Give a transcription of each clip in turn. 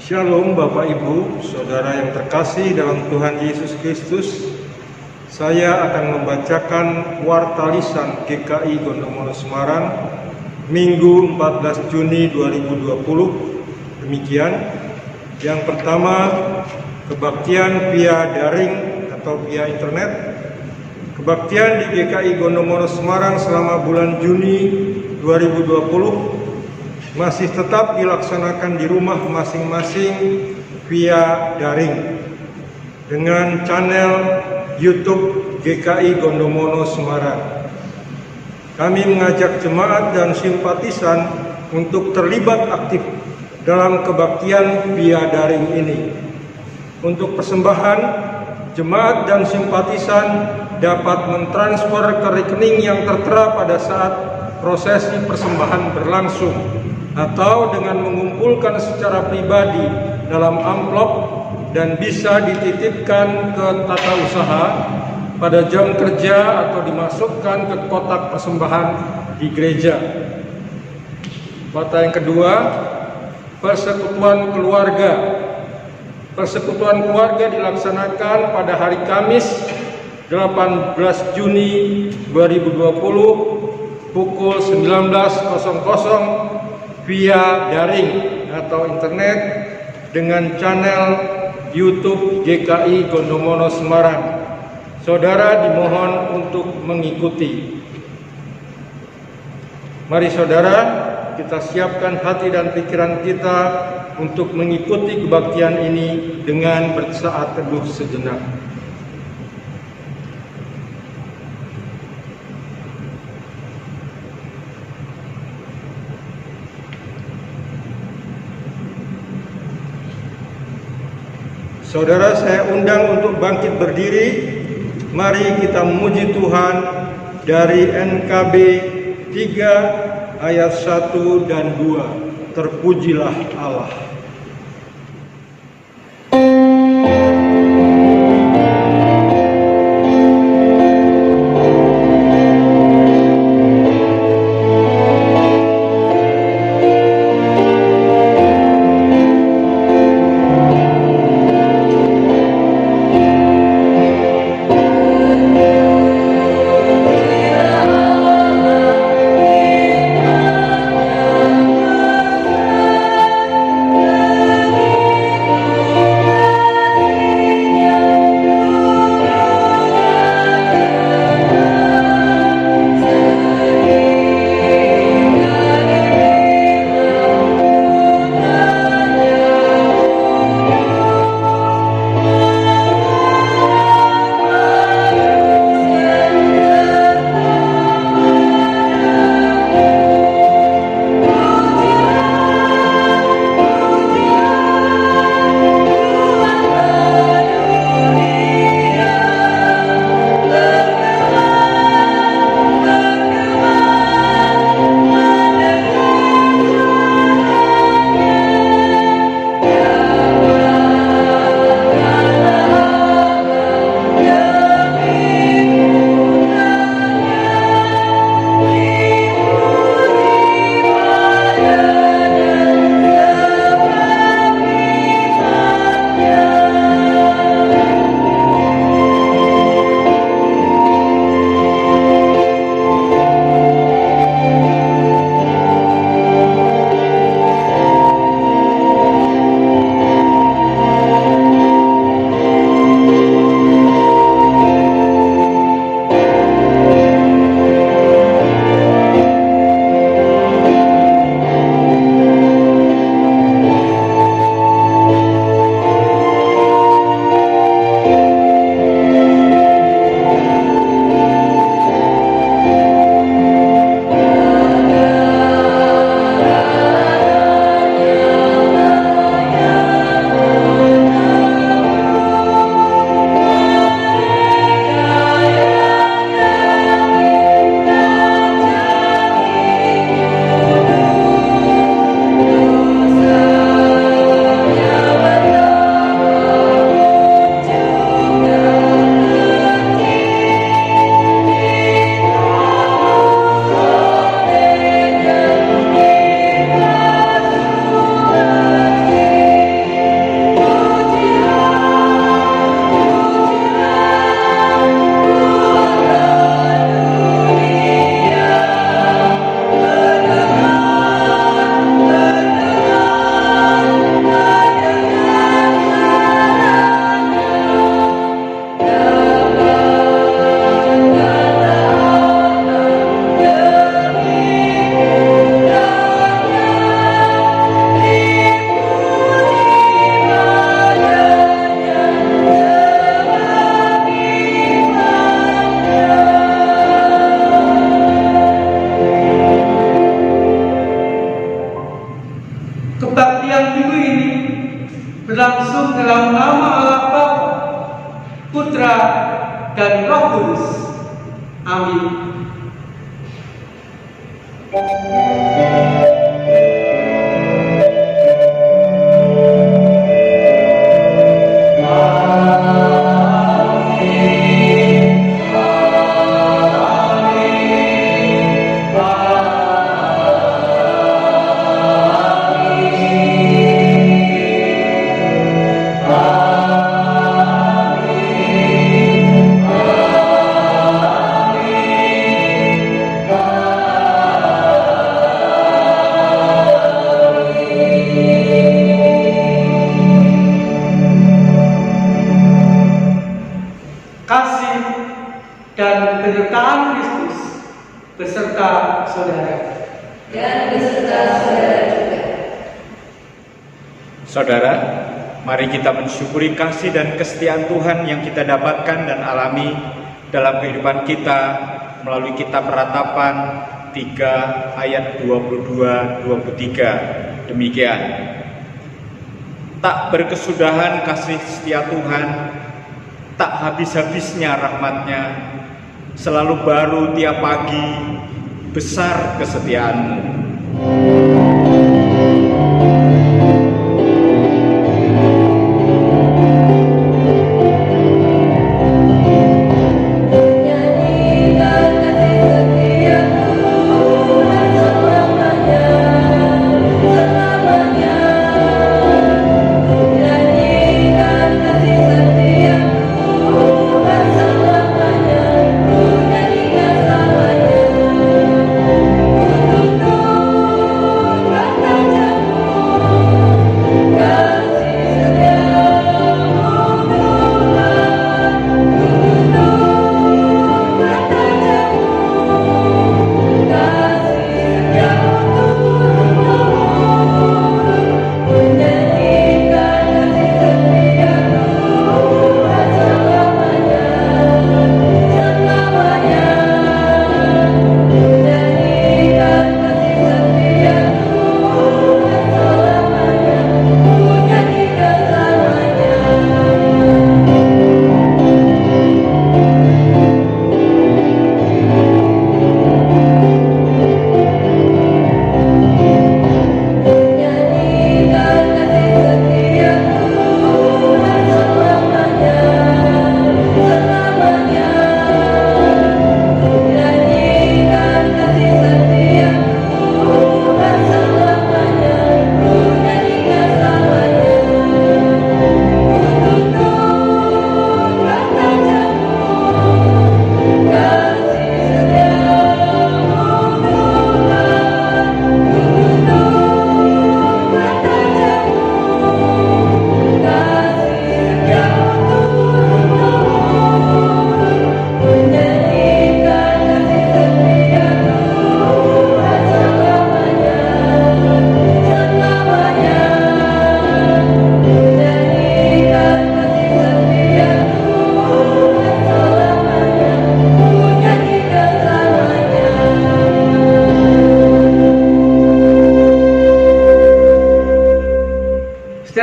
Shalom Bapak Ibu, Saudara yang terkasih dalam Tuhan Yesus Kristus. Saya akan membacakan warta lisan GKI Gondomono Semarang Minggu 14 Juni 2020. Demikian. Yang pertama, kebaktian via daring atau via internet. Kebaktian di GKI Gondomono Semarang selama bulan Juni 2020 masih tetap dilaksanakan di rumah masing-masing via daring dengan channel YouTube GKI Gondomono Semarang. Kami mengajak jemaat dan simpatisan untuk terlibat aktif dalam kebaktian via daring ini. Untuk persembahan, jemaat dan simpatisan dapat mentransfer ke rekening yang tertera pada saat prosesi persembahan berlangsung, atau dengan mengumpulkan secara pribadi dalam amplop dan bisa dititipkan ke tata usaha pada jam kerja atau dimasukkan ke kotak persembahan di gereja. Warta yang kedua, persekutuan keluarga. Persekutuan keluarga dilaksanakan pada hari Kamis 18 Juni 2020 pukul 19.00 via daring atau internet dengan channel YouTube GKI Gondomono Semarang. Saudara dimohon untuk mengikuti. Mari saudara, kita siapkan hati dan pikiran kita untuk mengikuti kebaktian ini dengan bersaat teduh sejenak. Saudara, saya undang untuk bangkit berdiri. Mari kita memuji Tuhan dari NKB 3 ayat 1 dan 2. Terpujilah Allah. Putra, dan Roh Kudus. Amin. Kasih dan penyertaan Kristus beserta saudara. Dan beserta saudara juga. Saudara, mari kita mensyukuri kasih dan kesetiaan Tuhan yang kita dapatkan dan alami dalam kehidupan kita melalui kitab Ratapan 3 ayat 22-23. Demikian. Tak berkesudahan kasih setia Tuhan, tak habis-habisnya rahmat-Nya, selalu baru tiap pagi, besar kesetiaan-Mu.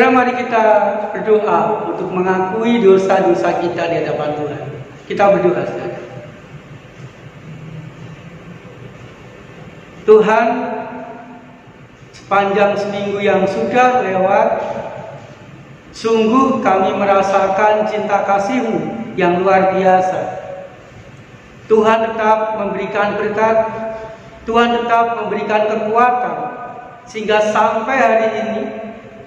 Mari kita berdoa untuk mengakui dosa-dosa kita di hadapan Tuhan. Kita berdoa, saudara. Tuhan, sepanjang seminggu yang sudah lewat, sungguh kami merasakan cinta kasih-Mu yang luar biasa. Tuhan tetap memberikan berkat, Tuhan tetap memberikan kekuatan, sehingga sampai hari ini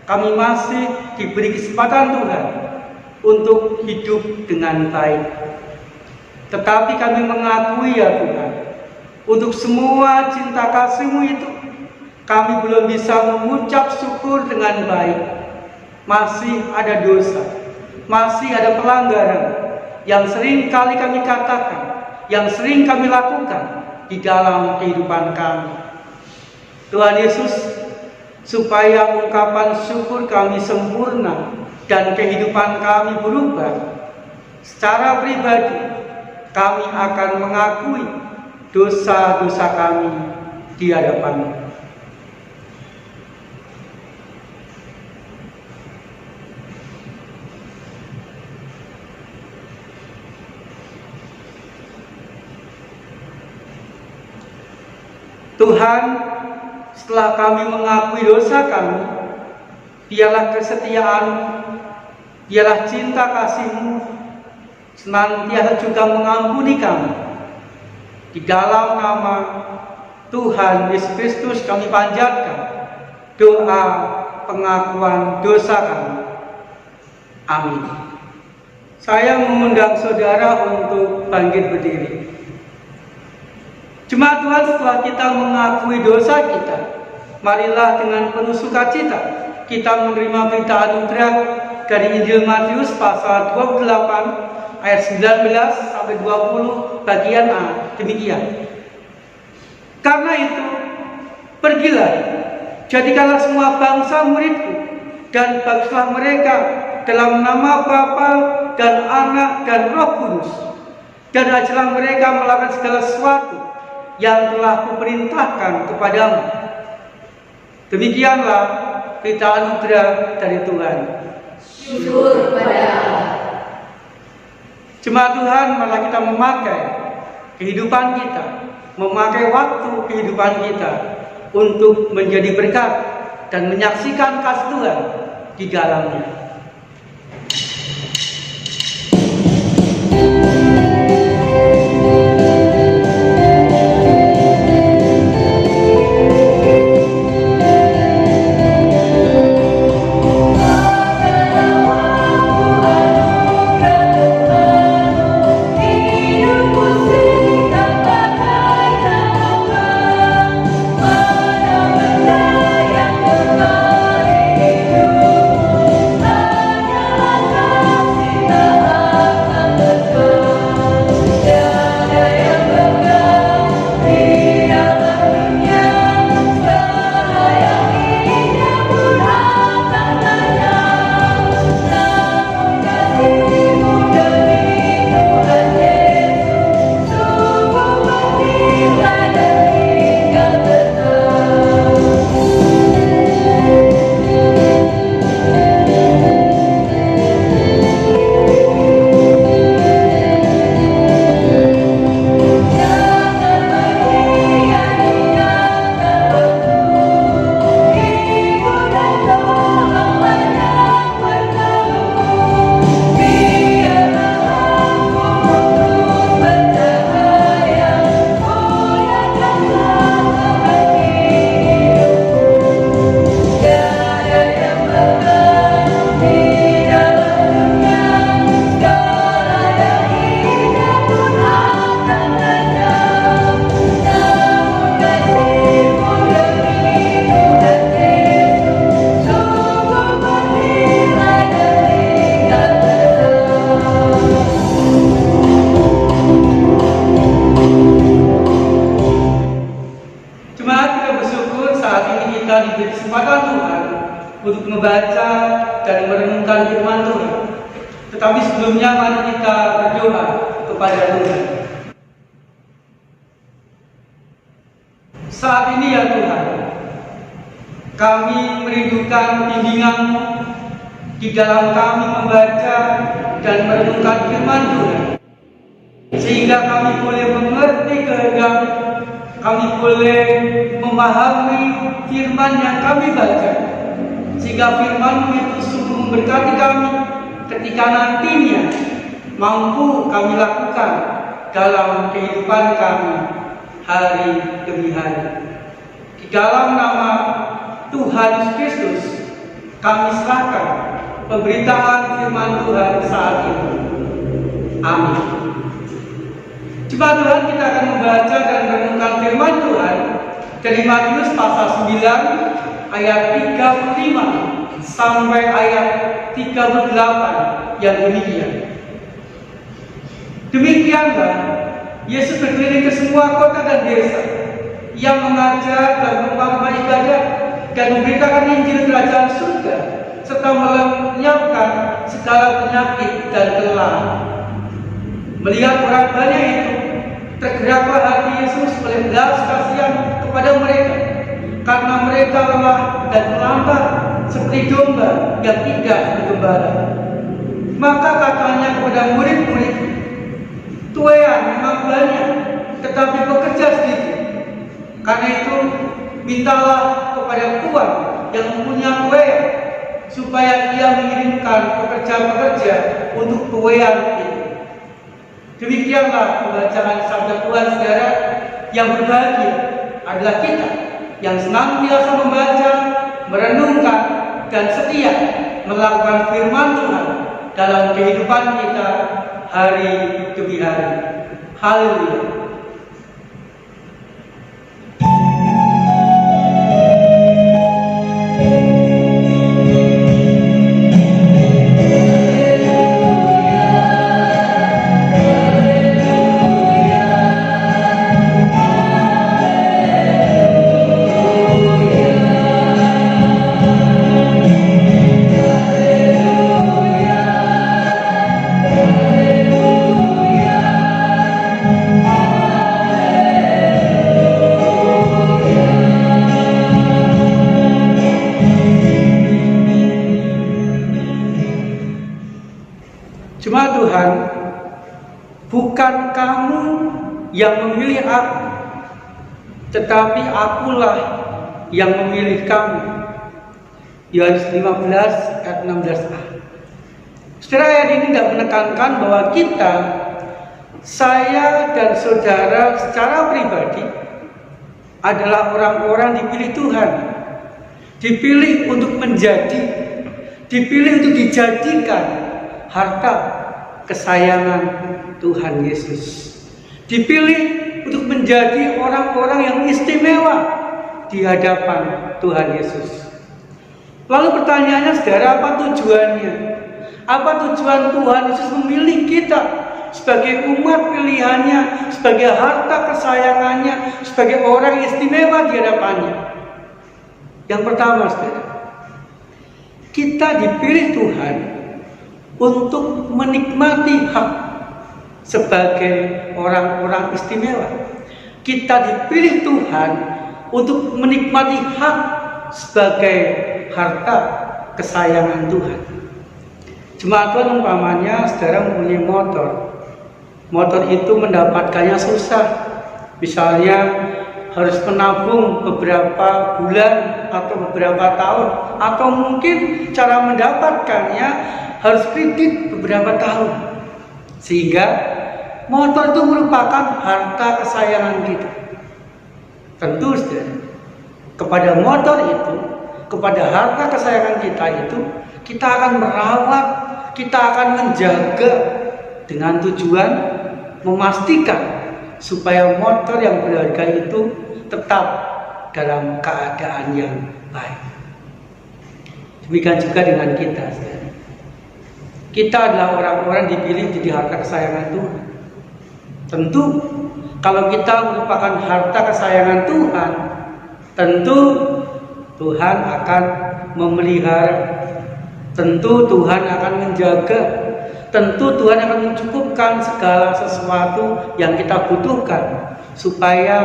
kami masih diberi kesempatan Tuhan untuk hidup dengan baik. Tetapi kami mengakui ya Tuhan, untuk semua cinta kasih-Mu itu, kami belum bisa mengucap syukur dengan baik. Masih ada dosa, masih ada pelanggaran yang sering kali kami katakan, yang sering kami lakukan di dalam kehidupan kami. Tuhan Yesus, supaya ungkapan syukur kami sempurna dan kehidupan kami berubah, secara pribadi kami akan mengakui dosa-dosa kami di hadapan-Mu. Tuhan, setelah kami mengakui dosa kami, biarlah kesetiaan-Mu, biarlah cinta kasih-Mu senantiasa juga mengampuni kami. Di dalam nama Tuhan Yesus Kristus kami panjatkan doa pengakuan dosa kami. Amin. Saya mengundang saudara untuk bangkit berdiri. Jemaat Tuhan, setelah kita mengakui dosa kita, marilah dengan penuh sukacita kita menerima berita anugerah dari Injil Matius pasal 28 ayat 19 sampai 20 bagian A. Demikian. Karena itu, pergilah, jadikanlah semua bangsa muridku, dan baptislah mereka dalam nama Bapa dan Anak dan Roh Kudus, dan ajarlah mereka melakukan segala sesuatu yang telah kuperintahkan kepadamu. Demikianlah berita anugerah dari Tuhan. Syukur pada Allah. Jemaat Tuhan, malah kita memakai kehidupan kita, memakai waktu kehidupan kita untuk menjadi berkat dan menyaksikan kasih Tuhan di dalamnya. Untuk membaca dan merenungkan firman Tuhan. Tetapi sebelumnya mari kita berdoa kepada Tuhan. Saat ini ya Tuhan, kami merindukan bimbingan-Mu di dalam kami membaca dan merenungkan firman Tuhan, sehingga kami boleh mengerti kehendak, kami boleh memahami firman yang kami baca, sehingga firman-Mu itu sungguh memberkati kami ketika nantinya mampu kami lakukan dalam kehidupan kami hari demi hari. Di dalam nama Tuhan Yesus Kristus kami serahkan pemberitaan firman Tuhan saat ini. Amin. Jemaat Tuhan, kita akan membaca dan merenungkan firman Tuhan dari Matius pasal 9 ayat 35 sampai ayat 38 yang demikian. Demikianlah Yesus berkeliling ke semua kota dan desa yang mengajar dan memperbanyak ibadat dan memberitakan Injil Kerajaan Surga serta melenyapkan segala penyakit dan kelelahan. Melihat orang banyak itu, tergeraklah hati Yesus oleh belas kasihan kepada mereka, karena mereka lemah dan melambat seperti domba yang tidak bergembala. Maka katanya kepada murid-murid, tuaian memang banyak, tetapi pekerja sedikit. Karena itu yang mempunyai wewenang supaya ia mengirimkan pekerja-pekerja untuk wewenang itu. Demikianlah pembacaan sabda Tuhan, saudara. Yang berbahagia adalah kita yang senantiasa membaca, merenungkan, dan setia melakukan firman Tuhan dalam kehidupan kita hari demi hari. Haleluya. Cuma Tuhan, bukan kamu yang memilih aku, tetapi akulah yang memilih kamu. Yohanes 15 ayat 16a. Saudara, ayat ini tidak menekankan bahwa kita, saya dan saudara secara pribadi adalah orang-orang dipilih Tuhan, dipilih untuk menjadi, dipilih untuk dijadikan harta kesayangan Tuhan Yesus, dipilih untuk menjadi orang-orang yang istimewa di hadapan Tuhan Yesus. Lalu pertanyaannya, saudara, apa tujuannya? Apa tujuan Tuhan Yesus memilih kita sebagai umat pilihannya, sebagai harta kesayangannya, sebagai orang istimewa di hadapannya? Yang pertama, saudara, kita dipilih Tuhan untuk menikmati hak sebagai orang-orang istimewa. Kita dipilih Tuhan untuk menikmati hak sebagai harta kesayangan Tuhan. Jemaat Tuhan, umpamanya saudara mempunyai motor. Motor itu mendapatkannya susah. Misalnya harus menabung beberapa bulan atau beberapa tahun, atau mungkin cara mendapatkannya harus kredit beberapa tahun, sehingga motor itu merupakan harta kesayangan kita. Tentu saudara, kepada motor itu, kepada harta kesayangan kita itu, kita akan merawat, kita akan menjaga dengan tujuan memastikan supaya motor yang berharga itu tetap dalam keadaan yang baik. Demikian juga dengan kita, saudara. Kita adalah orang-orang dipilih jadi harta kesayangan Tuhan. Tentu kalau kita merupakan harta kesayangan Tuhan, tentu Tuhan akan memelihara, tentu Tuhan akan menjaga, tentu Tuhan akan mencukupkan segala sesuatu yang kita butuhkan, supaya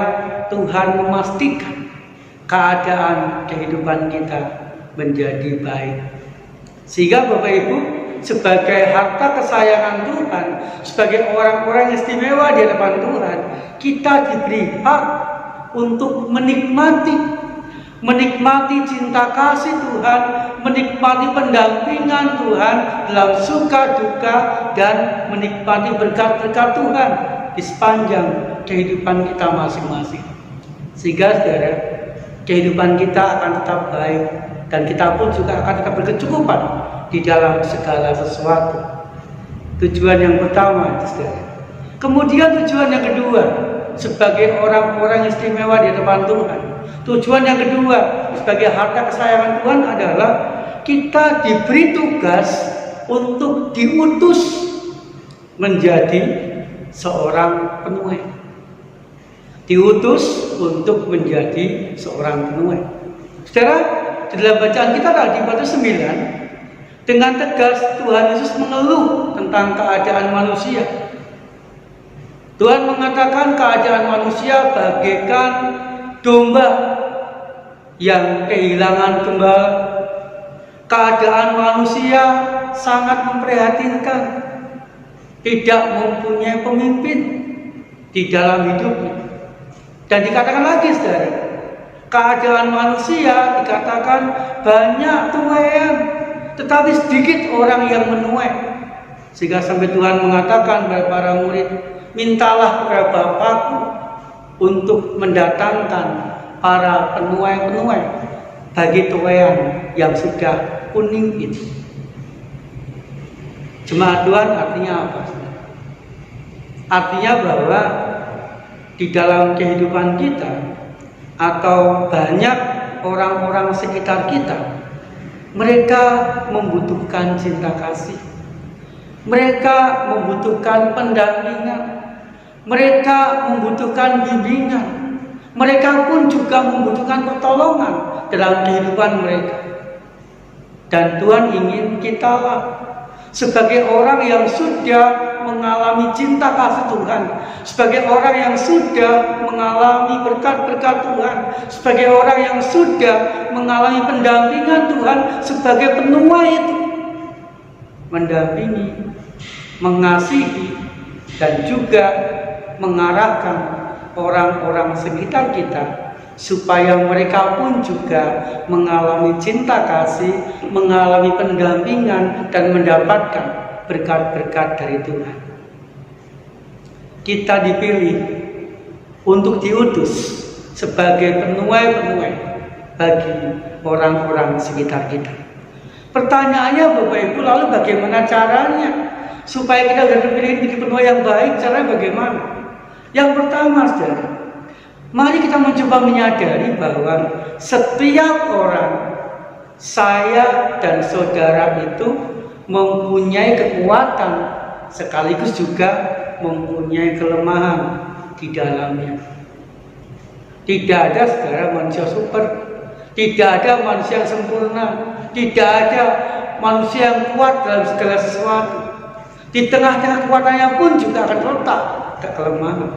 Tuhan memastikan keadaan kehidupan kita menjadi baik. Sehingga Bapak Ibu, sebagai harta kesayangan Tuhan, sebagai orang-orang istimewa di hadapan Tuhan, kita diberi hak untuk menikmati cinta kasih Tuhan, menikmati pendampingan Tuhan dalam suka duka, dan menikmati berkat-berkat Tuhan di sepanjang kehidupan kita masing-masing. Sehingga saudara, kehidupan kita akan tetap baik, dan kita pun juga akan tetap berkecukupan di dalam segala sesuatu. Tujuan yang pertama itu, saudara. Kemudian tujuan yang kedua, sebagai orang-orang istimewa di hadapan Tuhan, tujuan yang kedua sebagai harta kesayangan Tuhan adalah kita diberi tugas untuk diutus menjadi seorang penuai. Diutus untuk menjadi seorang penuai. Saudara, di dalam bacaan kita tadi pada 9, dengan tegas Tuhan Yesus mengeluh tentang keadaan manusia. Tuhan mengatakan keadaan manusia bagaikan domba yang kehilangan gembala. Keadaan manusia sangat memprihatinkan, tidak mempunyai pemimpin di dalam hidupnya. Dan dikatakan lagi, saudara, keadaan manusia dikatakan banyak tuaian, tetapi sedikit orang yang menuai. Sehingga sampai Tuhan mengatakan kepada para murid, mintalah kepada Bapakku untuk mendatangkan para penuai-penuai bagi tuaian yang sudah kuning itu. Jemaat Tuhan artinya apa? Artinya bahwa di dalam kehidupan kita atau banyak orang-orang sekitar kita, mereka membutuhkan cinta kasih, mereka membutuhkan pendampingan, mereka membutuhkan bimbingan, mereka pun juga membutuhkan pertolongan dalam kehidupan mereka. Dan Tuhan ingin kita sebagai orang yang sudah mengalami cinta kasih Tuhan, sebagai orang yang sudah mengalami berkat-berkat Tuhan, sebagai orang yang sudah mengalami pendampingan Tuhan, sebagai penuai itu, mendampingi, mengasihi, dan juga mengarahkan orang-orang sekitar kita supaya mereka pun juga mengalami cinta kasih, mengalami pendampingan, dan mendapatkan berkat-berkat dari Tuhan. Kita dipilih untuk diutus sebagai penuai-penuai bagi orang-orang sekitar kita. Pertanyaannya Bapak Ibu, lalu bagaimana caranya supaya kita terpilih menjadi penuai yang baik? Caranya bagaimana? Yang pertama, saudara, mari kita mencoba menyadari bahwa setiap orang, saya dan saudara itu mempunyai kekuatan sekaligus juga mempunyai kelemahan di dalamnya. Tidak ada saudara manusia super, tidak ada manusia yang sempurna, tidak ada manusia yang kuat dalam segala sesuatu. Di tengah-tengah kekuatannya pun juga akan terletak kelemahan.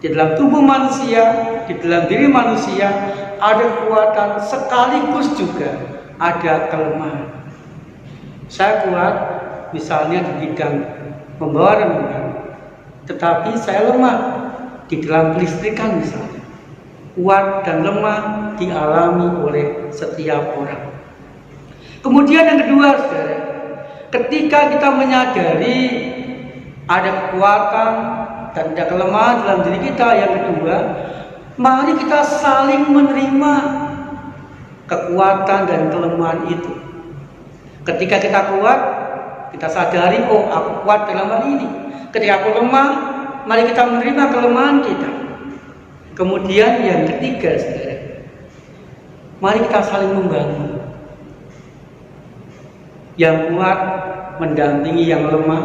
Di dalam tubuh manusia, di dalam diri manusia ada kekuatan sekaligus juga ada kelemahan. Saya kuat misalnya di bidang membawa renungan, tetapi saya lemah di dalam kelistrikan misalnya. Kuat dan lemah dialami oleh setiap orang. Kemudian yang kedua, saudara, ketika kita menyadari ada kekuatan dan ada kelemahan dalam diri kita, yang kedua, mari kita saling menerima kekuatan dan kelemahan itu. Ketika kita kuat, kita sadari, oh aku kuat dalam hal ini. Ketika aku lemah, mari kita menerima kelemahan kita. Kemudian yang ketiga, saudara, mari kita saling membangun. Yang kuat mendampingi yang lemah,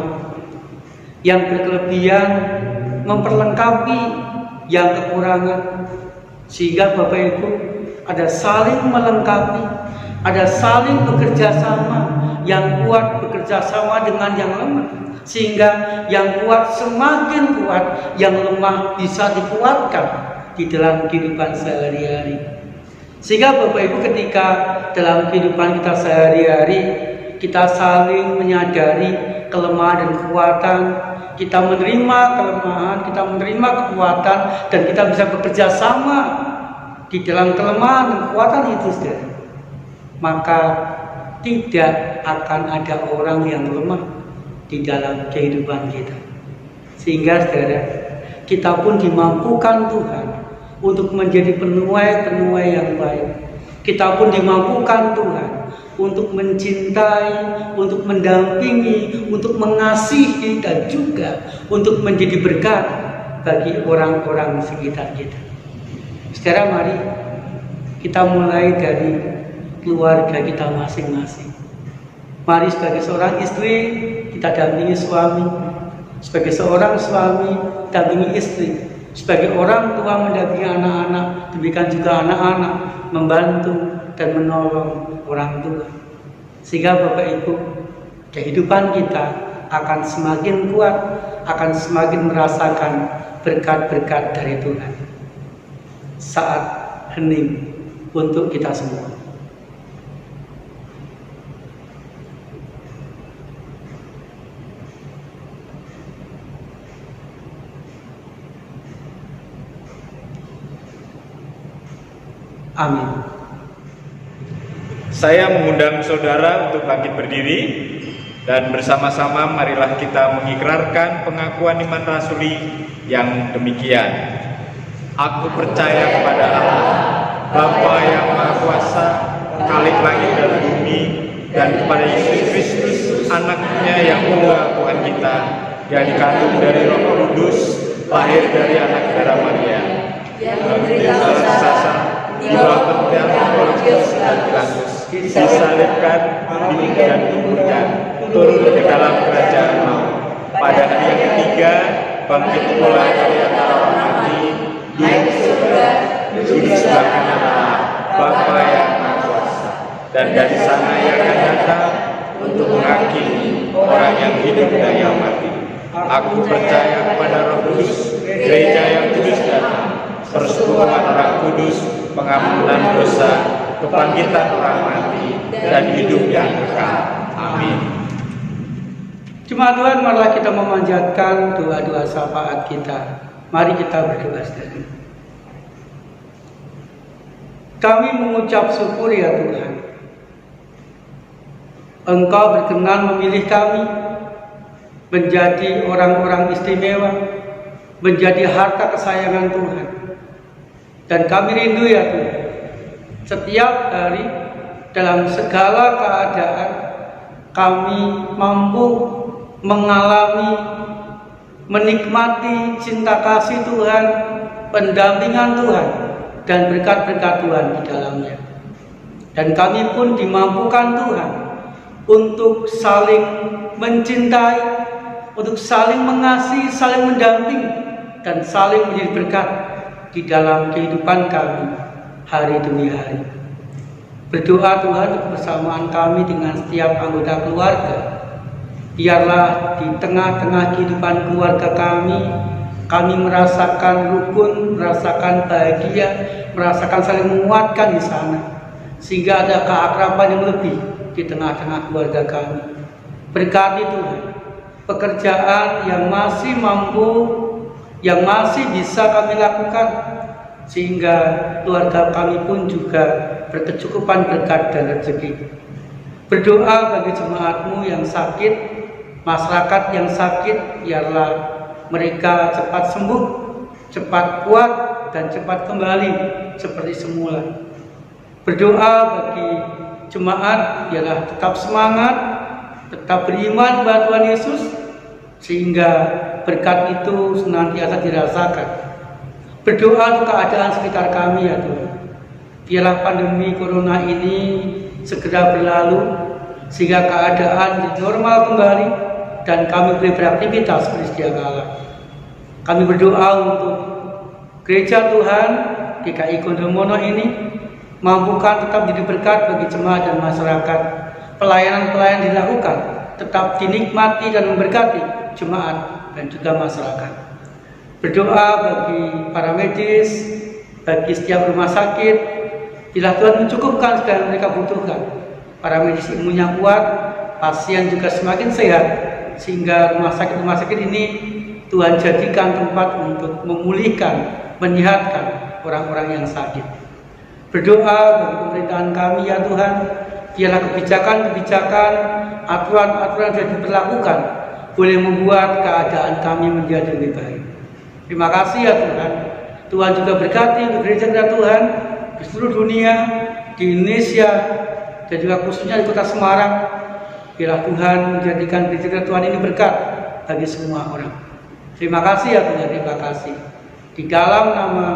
yang berkelebihan memperlengkapi yang kekurangan, sehingga Bapak Ibu ada saling melengkapi, ada saling bekerja sama. Yang kuat bekerja sama dengan yang lemah, sehingga yang kuat semakin kuat, yang lemah bisa dikuatkan di dalam kehidupan sehari-hari. Sehingga Bapak Ibu ketika dalam kehidupan kita sehari-hari kita saling menyadari kelemahan dan kekuatan, kita menerima kelemahan, kita menerima kekuatan, dan kita bisa bekerja sama di dalam kelemahan dan kekuatan itu, saudara, maka tidak akan ada orang yang lemah di dalam kehidupan kita. Sehingga saudara, kita pun dimampukan Tuhan untuk menjadi penuai-penuai yang baik. Kita pun dimampukan Tuhan untuk mencintai, untuk mendampingi, untuk mengasihi, dan juga untuk menjadi berkat bagi orang-orang sekitar kita. Saudara, mari kita mulai dari keluarga kita masing-masing. Mari sebagai seorang istri kita dampingi suami, sebagai seorang suami dampingi istri, sebagai orang tua mendampingi anak-anak, demikian juga anak-anak membantu dan menolong orang tua. Sehingga Bapak Ibu, kehidupan kita akan semakin kuat, akan semakin merasakan berkat-berkat dari Tuhan. Saat hening untuk kita semua. Amin. Saya mengundang saudara untuk bangkit berdiri dan bersama-sama marilah kita mengikrarkan pengakuan iman rasuli yang demikian. Aku percaya kepada Allah, Bapa yang Maha Kuasa, Khalik langit dan bumi, dan kepada Yesus Kristus, Anaknya yang tunggal Tuhan kita, yang dikandung dari Roh Kudus, lahir dari anak darah Maria, yang menderita dosa, di bawah pemerintahan Pontius Pilatus, disalibkan, dibunuh dan dikuburkan, turun ke dalam kerajaan maut. Pada hari yang ketiga, bangkit pula dari antara orang mati, naik ke surga, duduk di sebelah kanan Allah, Bapa yang Maha Kuasa, dan dari sana ia akan datang untuk menghakimi orang yang hidup dan yang mati. Aku percaya kepada Roh Kudus, gereja yang kudus dan persekutuan orang kudus, pengampunan dosa, kebangkitan orang mati, dan hidup yang kekal. Amin. Jemaat Tuhan, marilah kita memanjatkan doa-doa syafaat kita. Mari kita berdoa sekali. Kami mengucap syukur ya Tuhan, Engkau berkenan memilih kami menjadi orang-orang istimewa, menjadi harta kesayangan Tuhan. Dan kami rindu ya Tuhan, setiap hari dalam segala keadaan kami mampu mengalami, menikmati cinta kasih Tuhan, pendampingan Tuhan, dan berkat-berkat Tuhan di dalamnya. Dan kami pun dimampukan Tuhan untuk saling mencintai, untuk saling mengasihi, saling mendampingi, dan saling menjadi berkat di dalam kehidupan kami hari demi hari. Berdoa Tuhan untuk kebersamaan kami dengan setiap anggota keluarga. Biarlah di tengah-tengah kehidupan keluarga kami merasakan rukun, merasakan bahagia, merasakan saling menguatkan di sana, sehingga ada keakraban yang lebih di tengah-tengah keluarga kami. Berkati Tuhan pekerjaan yang masih mampu, yang masih bisa kami lakukan, sehingga keluarga kami pun juga berkecukupan berkat dan rezeki. Berdoa bagi jemaat-Mu yang sakit, masyarakat yang sakit, biarlah mereka cepat sembuh, cepat kuat, dan cepat kembali seperti semula. Berdoa bagi jemaat, biarlah tetap semangat, tetap beriman pada Tuhan Yesus, sehingga berkat itu senantiasa dirasakan. Berdoa untuk keadaan sekitar kami ya Tuhan. Biarlah pandemi corona ini segera berlalu, sehingga keadaan normal kembali, dan kami boleh beraktivitas seperti sedia kala. Kami berdoa untuk gereja Tuhan GKI Gondomono ini, mampukan tetap jadi berkat bagi jemaat dan masyarakat. Pelayanan-pelayanan dilakukan tetap dinikmati dan memberkati jemaat dan juga masyarakat. Berdoa bagi para medis, bagi setiap rumah sakit, bila Tuhan mencukupkan segala yang mereka butuhkan. Para medis ilmunya kuat, pasien juga semakin sehat, sehingga rumah sakit ini Tuhan jadikan tempat untuk memulihkan, menyehatkan orang-orang yang sakit. Berdoa bagi pemerintahan kami ya Tuhan, biarlah kebijakan-kebijakan, aturan-aturan yang diberlakukan boleh membuat keadaan kami menjadi lebih baik. Terima kasih ya Tuhan. Tuhan juga berkati untuk gereja Tuhan di seluruh dunia, di Indonesia, dan juga khususnya di kota Semarang. Biarlah Tuhan menjadikan gereja Tuhan ini berkat bagi semua orang. Terima kasih ya Tuhan, terima kasih. Di dalam nama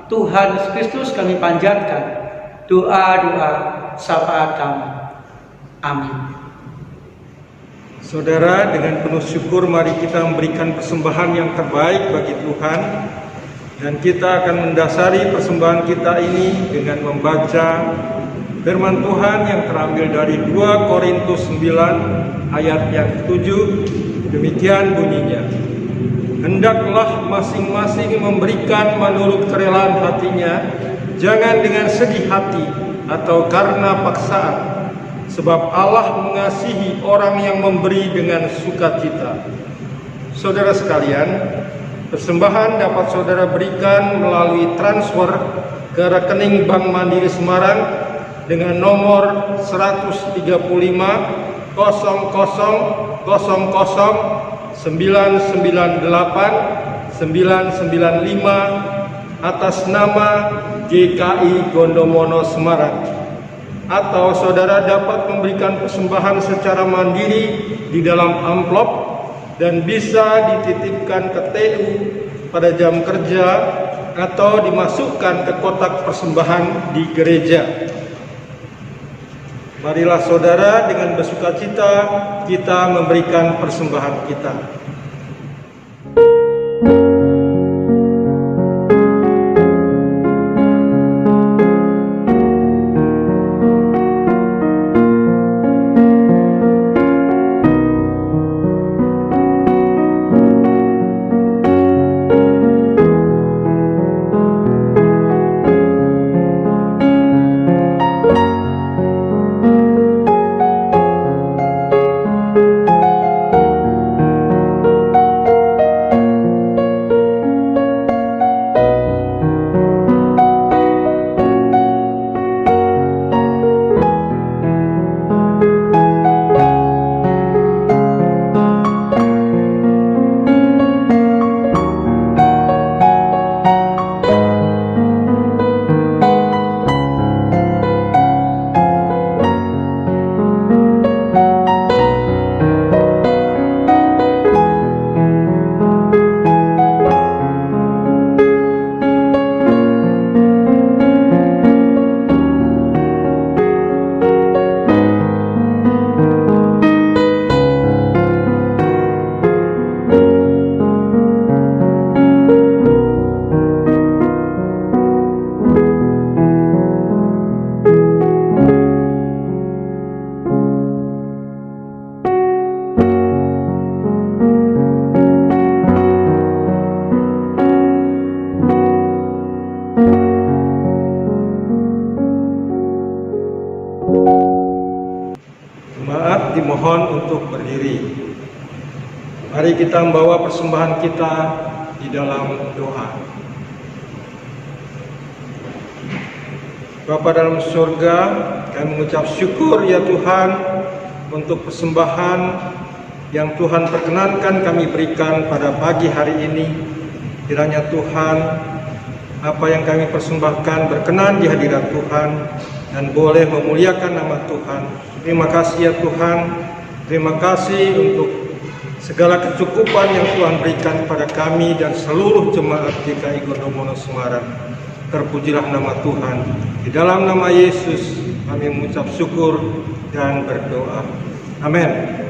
Tuhan Yesus Kristus kami panjatkan doa-doa syafaat kami. Amin. Saudara, dengan penuh syukur mari kita memberikan persembahan yang terbaik bagi Tuhan, dan kita akan mendasari persembahan kita ini dengan membaca firman Tuhan yang terambil dari 2 Korintus 9 ayat yang 7. Demikian bunyinya: hendaklah masing-masing memberikan menurut kerelaan hatinya, jangan dengan sedih hati atau karena paksaan, sebab Allah mengasihi orang yang memberi dengan sukacita. Saudara sekalian, Persembahan dapat saudara berikan melalui transfer ke rekening Bank Mandiri Semarang dengan nomor 135 00 998 995 atas nama GKI Gondomono Semarang. Atau saudara dapat memberikan persembahan secara mandiri di dalam amplop dan bisa dititipkan ke TU pada jam kerja atau dimasukkan ke kotak persembahan di gereja. Marilah saudara dengan bersukacita kita memberikan persembahan kita. Jemaat dimohon untuk berdiri. Mari kita membawa persembahan kita di dalam doa. Bapa dalam surga, kami mengucap syukur ya Tuhan untuk persembahan yang Tuhan perkenankan kami berikan pada pagi hari ini. Kiranya Tuhan, apa yang kami persembahkan berkenan di hadirat Tuhan dan boleh memuliakan nama Tuhan. Terima kasih ya Tuhan, terima kasih untuk segala kecukupan yang Tuhan berikan pada kami dan seluruh jemaat GKI Gondomono Semarang. Terpujilah nama Tuhan. Di dalam nama Yesus kami mengucap syukur dan berdoa. Amin.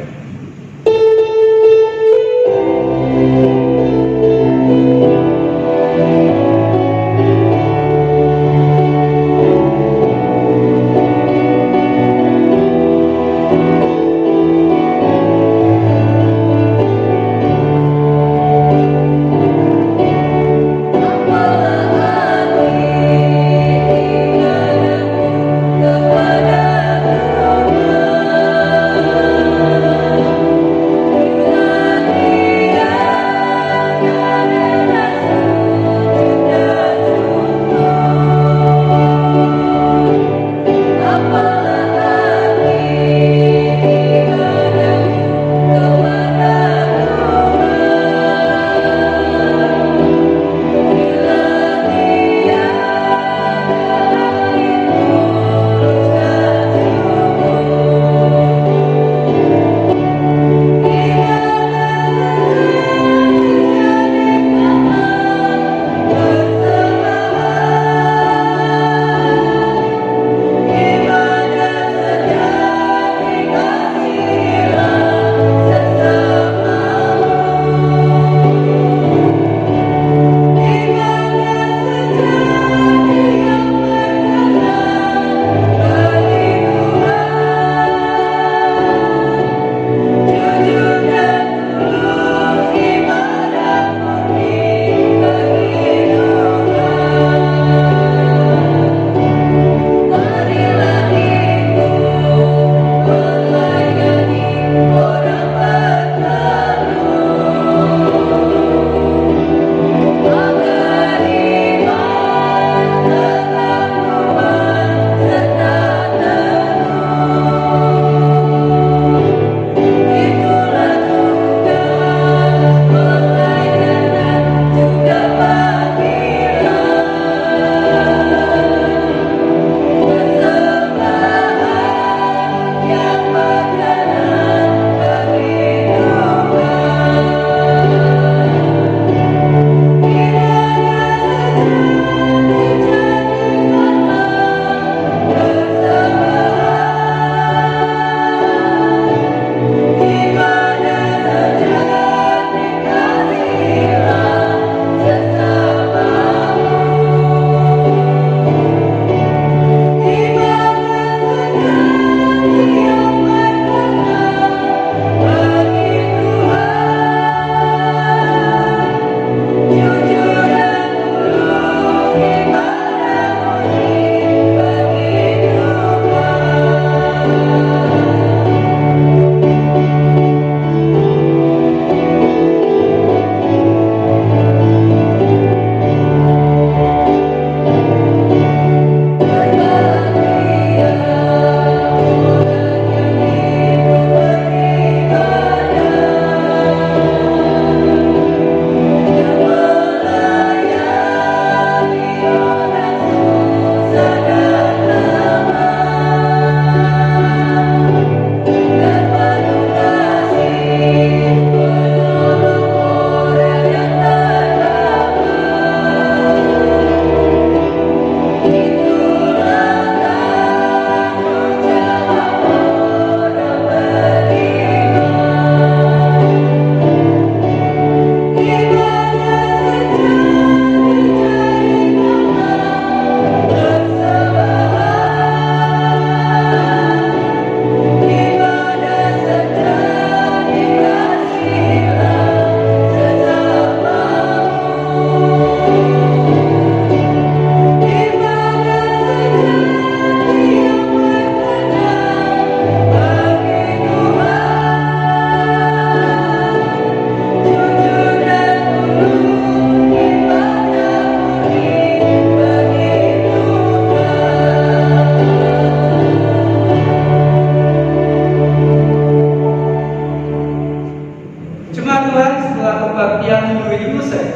yang memberi usai.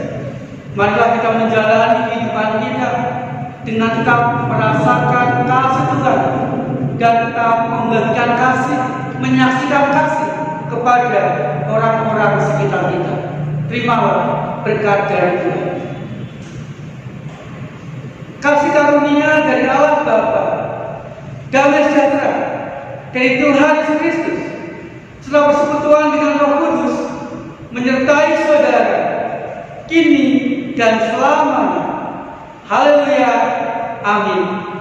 Marilah kita menjalani kehidupan kita dengan tetap merasakan kasih Tuhan dan tetap membagikan kasih, menyaksikan kasih kepada orang-orang sekitar kita. Terimalah berkat dari Tuhan. Kasih karunia dari Allah Bapa, damai sejahtera dari Tuhan Yesus Kristus, setelah persekutuan dengan Roh Kudus, menyertai saudara, kini dan selamanya. Haleluya. Amin.